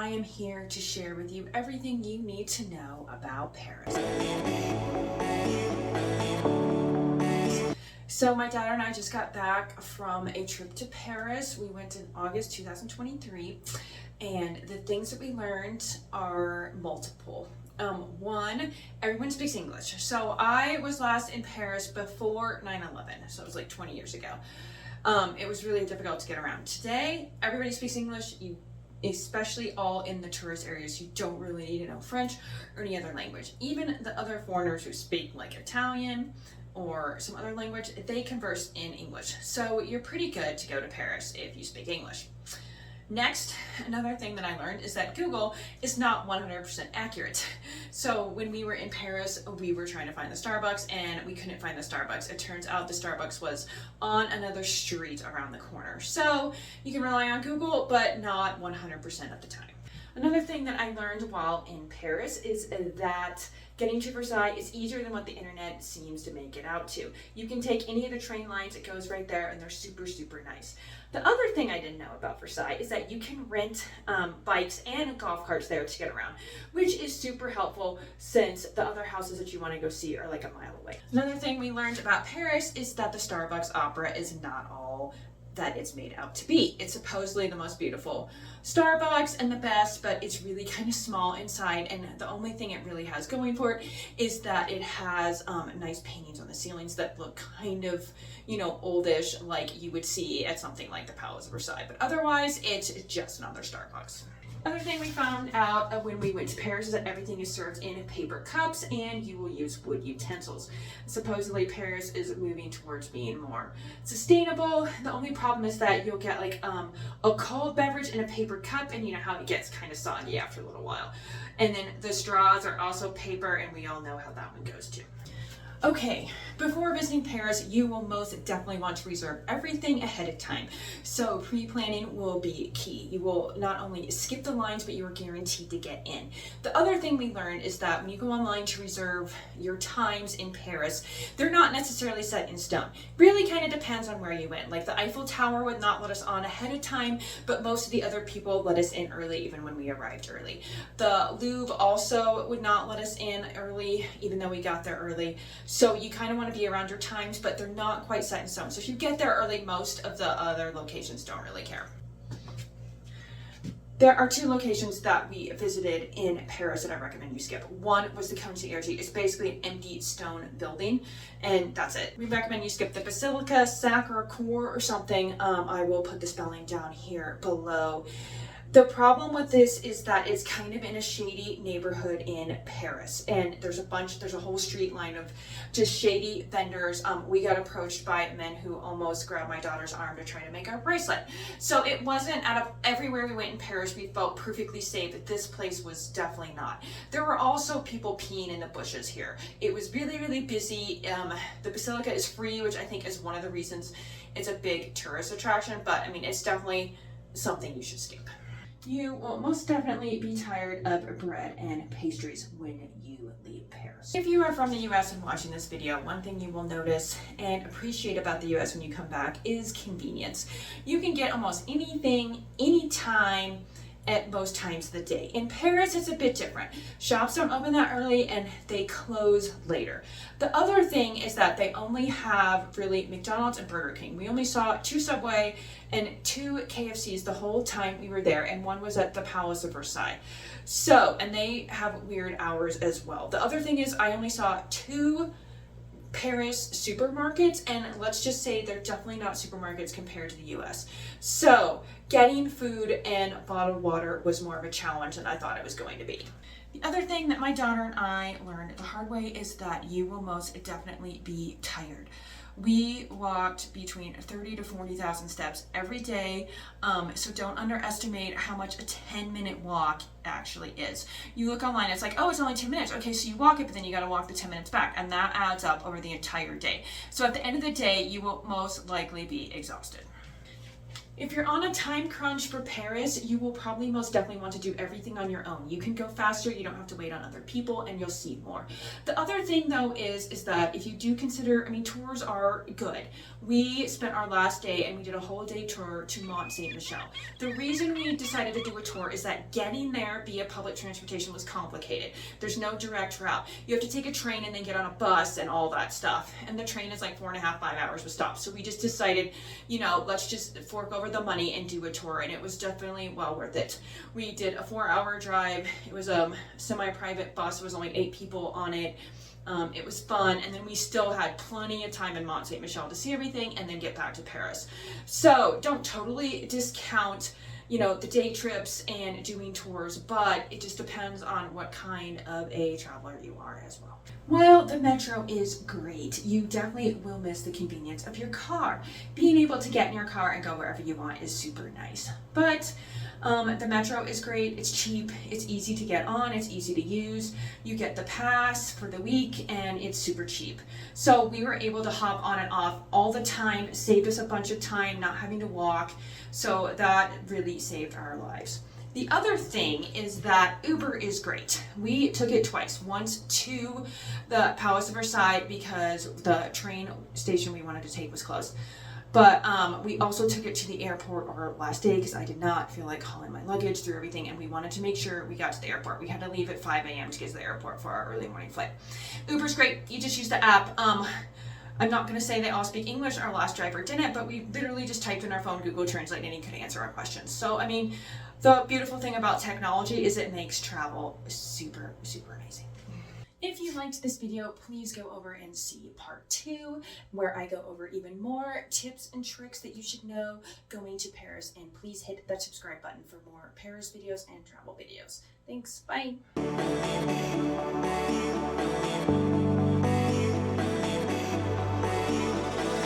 I am here to share with you everything you need to know about Paris. So my daughter and I just got back from a trip to Paris. We went in August 2023, and the things that we learned are multiple. One, everyone speaks English. So I was last in Paris before 9/11, so it was like 20 years ago. It was really difficult to get around. Today, everybody speaks English, especially all in the tourist areas. You don't really need to know French or any other language. Even the other foreigners who speak like Italian or some other language, they converse in English. So you're pretty good to go to Paris if you speak English. Next, another thing that I learned is that Google is not 100% accurate. So when we were in Paris, we were trying to find the Starbucks and we couldn't find the Starbucks. It turns out the Starbucks was on another street around the corner. So you can rely on Google, but not 100% of the time. Another thing that I learned while in Paris is that getting to Versailles is easier than what the internet seems to make it out to. You can take any of the train lines, it goes right there, and they're super, super nice. The other thing I didn't know about Versailles is that you can rent bikes and golf carts there to get around, which is super helpful since the other houses that you want to go see are like a mile away. Another thing we learned about Paris is that the Starbucks opera is not all that it's made out to be. It's supposedly the most beautiful Starbucks and the best, but it's really kind of small inside, and the only thing it really has going for it is that it has nice paintings on the ceilings that look kind of, oldish, like you would see at something like the Palace of Versailles, but otherwise it's just another Starbucks. Other thing we found out when we went to Paris is that everything is served in paper cups and you will use wood utensils. Supposedly Paris is moving towards being more sustainable. The only problem is that you'll get like a cold beverage in a paper cup, and you know how it gets kind of soggy after a little while. And then the straws are also paper, and we all know how that one goes too. Okay, before visiting Paris, you will most definitely want to reserve everything ahead of time. So pre-planning will be key. You will not only skip the lines, but you are guaranteed to get in. The other thing we learned is that when you go online to reserve your times in Paris, they're not necessarily set in stone. Really kind of depends on where you went. Like the Eiffel Tower would not let us on ahead of time, but most of the other people let us in early, even when we arrived early. The Louvre also would not let us in early, even though we got there early. So you kind of want to be around your times, but they're not quite set in stone. So if you get there early, most of the other locations don't really care. There are two locations that we visited in Paris that I recommend you skip. One was the Concierge. It's basically an empty stone building, and that's it. We recommend you skip the Basilica, Sacre, Coeur, or something. I will put the spelling down here below. The problem with this is that it's kind of in a shady neighborhood in Paris, and there's a whole street line of just shady vendors. We got approached by men who almost grabbed my daughter's arm to try to make our bracelet. So it wasn't, out of everywhere we went in Paris, we felt perfectly safe, but this place was definitely not. There were also people peeing in the bushes here. It was really, really busy. The Basilica is free, which I think is one of the reasons it's a big tourist attraction, but I mean, it's definitely something you should skip. You will most definitely be tired of bread and pastries when you leave Paris. If you are from the US and watching this video, one thing you will notice and appreciate about the US when you come back is convenience. You can get almost anything, anytime, at most times of the day. In Paris, it's a bit different. Shops don't open that early and they close later. The other thing is that they only have really McDonald's and Burger King. We only saw 2 Subway and 2 KFCs the whole time we were there, and one was at the Palace of Versailles. So, and they have weird hours as well. The other thing is I only saw 2 Paris supermarkets, and let's just say they're definitely not supermarkets compared to the US. So getting food and bottled water was more of a challenge than I thought it was going to be. The other thing that my daughter and I learned the hard way is that you will most definitely be tired. We walked between 30 to 40,000 steps every day, so don't underestimate how much a 10-minute walk actually is. You look online, it's like, oh, it's only 10 minutes. Okay, so you walk it, but then you got to walk the 10 minutes back, and that adds up over the entire day. So at the end of the day, you will most likely be exhausted. If you're on a time crunch for Paris, you will probably most definitely want to do everything on your own. You can go faster, you don't have to wait on other people, and you'll see more. The other thing though is that if you do consider, I mean, tours are good. We spent our last day and we did a whole day tour to Mont Saint-Michel. The reason we decided to do a tour is that getting there via public transportation was complicated. There's no direct route. You have to take a train and then get on a bus and all that stuff. And the train is like 4.5, 5 hours with stops. So we just decided, you know, let's just fork over the money and do a tour, and it was definitely well worth it. We did a 4-hour drive. It was a semi-private bus. There was only 8 people on it. It was fun, and then we still had plenty of time in Mont Saint-Michel to see everything and then get back to Paris. So don't totally discount, you know, the day trips and doing tours, but it just depends on what kind of a traveler you are as well. While the metro is great, you definitely will miss the convenience of your car. Being able to get in your car and go wherever you want is super nice. But the metro is great, it's cheap, it's easy to get on, it's easy to use. You get the pass for the week and it's super cheap. So we were able to hop on and off all the time, saved us a bunch of time not having to walk. So that really saved our lives. The other thing is that Uber is great. We took it twice. Once to the Palace of Versailles because the train station we wanted to take was closed. But we also took it to the airport our last day because I did not feel like hauling my luggage through everything, and we wanted to make sure we got to the airport. We had to leave at 5 a.m. to get to the airport for our early morning flight. Uber's great. You just use the app. I'm not going to say they all speak English. Our last driver didn't, but we literally just typed in our phone Google Translate and he could answer our questions. So, I mean, the beautiful thing about technology is it makes travel super, super amazing. If you liked this video, please go over and see part 2, where I go over even more tips and tricks that you should know going to Paris. And please hit that subscribe button for more Paris videos and travel videos. Thanks, bye.